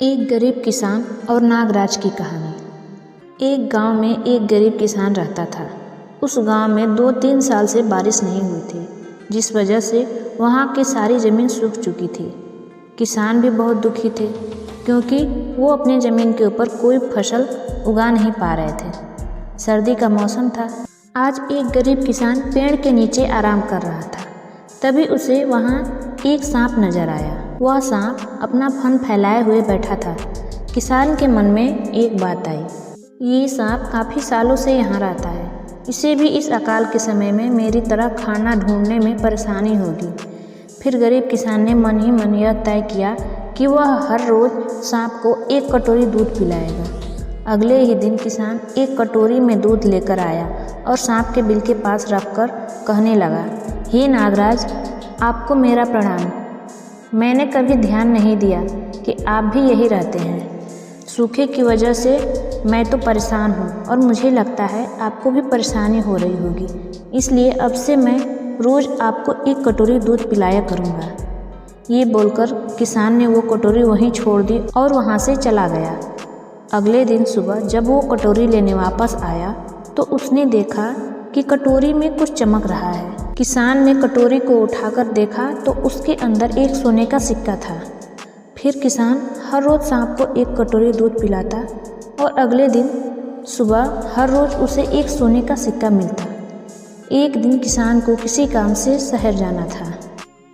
एक गरीब किसान और नागराज की कहानी। एक गांव में एक गरीब किसान रहता था। उस गांव में 2-3 साल से बारिश नहीं हुई थी, जिस वजह से वहां की सारी ज़मीन सूख चुकी थी। किसान भी बहुत दुखी थे, क्योंकि वो अपनी ज़मीन के ऊपर कोई फसल उगा नहीं पा रहे थे। सर्दी का मौसम था। आज एक गरीब किसान पेड़ के नीचे आराम कर रहा था। तभी उसे वहाँ एक सांप नजर आया। वह सांप अपना फन फैलाए हुए बैठा था। किसान के मन में एक बात आई, ये सांप काफ़ी सालों से यहाँ रहता है, इसे भी इस अकाल के समय में मेरी तरह खाना ढूंढने में परेशानी होगी। फिर गरीब किसान ने मन ही मन यह तय किया कि वह हर रोज़ सांप को 1 कटोरी दूध पिलाएगा। अगले ही दिन किसान एक कटोरी में दूध लेकर आया और सांप के बिल के पास रखकर कहने लगा, हे नागराज, आपको मेरा प्रणाम। मैंने कभी ध्यान नहीं दिया कि आप भी यही रहते हैं। सूखे की वजह से मैं तो परेशान हूँ और मुझे लगता है आपको भी परेशानी हो रही होगी, इसलिए अब से मैं रोज़ आपको 1 कटोरी दूध पिलाया करूँगा। ये बोलकर किसान ने वो कटोरी वहीं छोड़ दी और वहाँ से चला गया। अगले दिन सुबह जब वो कटोरी लेने वापस आया तो उसने देखा कि कटोरी में कुछ चमक रहा है। किसान ने कटोरी को उठाकर देखा तो उसके अंदर एक सोने का सिक्का था। फिर किसान हर रोज़ सांप को 1 कटोरी दूध पिलाता और अगले दिन सुबह हर रोज़ उसे एक सोने का सिक्का मिलता। एक दिन किसान को किसी काम से शहर जाना था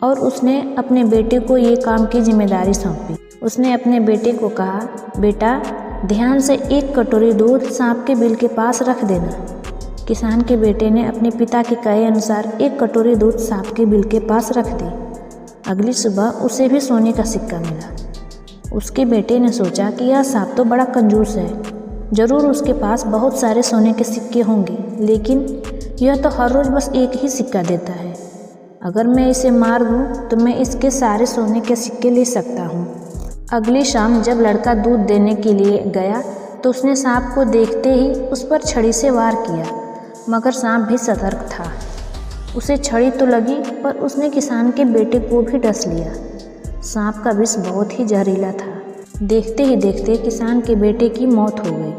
और उसने अपने बेटे को ये काम की जिम्मेदारी सौंपी। उसने अपने बेटे को कहा, बेटा ध्यान से 1 कटोरी दूध सांप के बिल के पास रख देना। किसान के बेटे ने अपने पिता के कहे अनुसार 1 कटोरी दूध सांप के बिल के पास रख दी। अगली सुबह उसे भी सोने का सिक्का मिला। उसके बेटे ने सोचा कि यह सांप तो बड़ा कंजूस है, ज़रूर उसके पास बहुत सारे सोने के सिक्के होंगे, लेकिन यह तो हर रोज़ बस एक ही सिक्का देता है। अगर मैं इसे मार दूँ तो मैं इसके सारे सोने के सिक्के ले सकता हूँ। अगली शाम जब लड़का दूध देने के लिए गया तो उसने सांप को देखते ही उस पर छड़ी से वार किया, मगर सांप भी सतर्क था। उसे छड़ी तो लगी पर उसने किसान के बेटे को भी डस लिया। सांप का विष बहुत ही जहरीला था। देखते ही देखते किसान के बेटे की मौत हो गई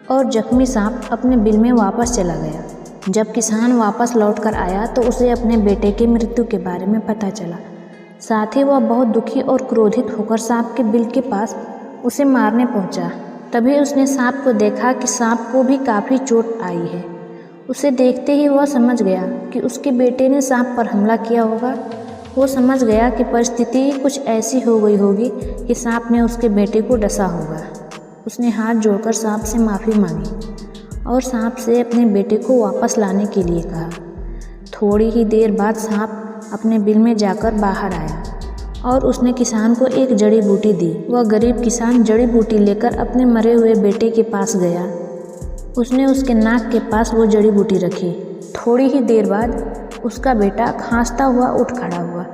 और जख्मी सांप अपने बिल में वापस चला गया। जब किसान वापस लौटकर आया तो उसे अपने बेटे की मृत्यु के बारे में पता चला। साथ ही वह बहुत दुखी और क्रोधित होकर सांप के बिल के पास उसे मारने पहुंचा। तभी उसने सांप को देखा कि सांप को भी काफ़ी चोट आई है। उसे देखते ही वह समझ गया कि उसके बेटे ने सांप पर हमला किया होगा। वो समझ गया कि परिस्थिति कुछ ऐसी हो गई होगी कि सांप ने उसके बेटे को डसा होगा। उसने हाथ जोड़कर सांप से माफ़ी मांगी और सांप से अपने बेटे को वापस लाने के लिए कहा। थोड़ी ही देर बाद सांप अपने बिल में जाकर बाहर आया और उसने किसान को एक जड़ी बूटी दी। वह गरीब किसान जड़ी बूटी लेकर अपने मरे हुए बेटे के पास गया। उसने उसके नाक के पास वो जड़ी बूटी रखी। थोड़ी ही देर बाद उसका बेटा खांसता हुआ उठ खड़ा हुआ।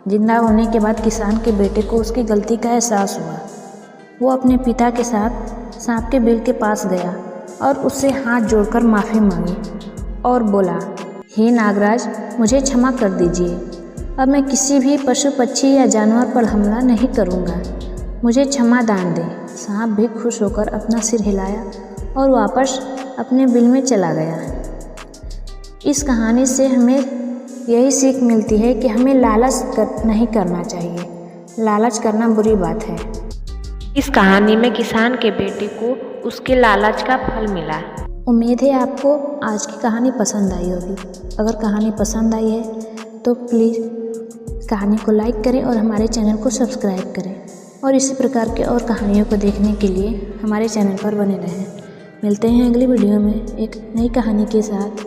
जिंदा होने के बाद किसान के बेटे को उसकी गलती का एहसास हुआ। वो अपने पिता के साथ सांप के बिल के पास गया और उससे हाथ जोड़कर माफ़ी मांगी और बोला, हे नागराज, मुझे क्षमा कर दीजिए। अब मैं किसी भी पशु पक्षी या जानवर पर हमला नहीं करूँगा। मुझे क्षमा दान दें। सांप भी खुश होकर अपना सिर हिलाया और वापस अपने बिल में चला गया। इस कहानी से हमें यही सीख मिलती है कि हमें लालच नहीं करना चाहिए। लालच करना बुरी बात है। इस कहानी में किसान के बेटे को उसके लालच का फल मिला। उम्मीद है आपको आज की कहानी पसंद आई होगी। अगर कहानी पसंद आई है तो प्लीज़ कहानी को लाइक करें और हमारे चैनल को सब्सक्राइब करें और इसी प्रकार के और कहानियों को देखने के लिए हमारे चैनल पर बने रहें। मिलते हैं अगली वीडियो में एक नई कहानी के साथ।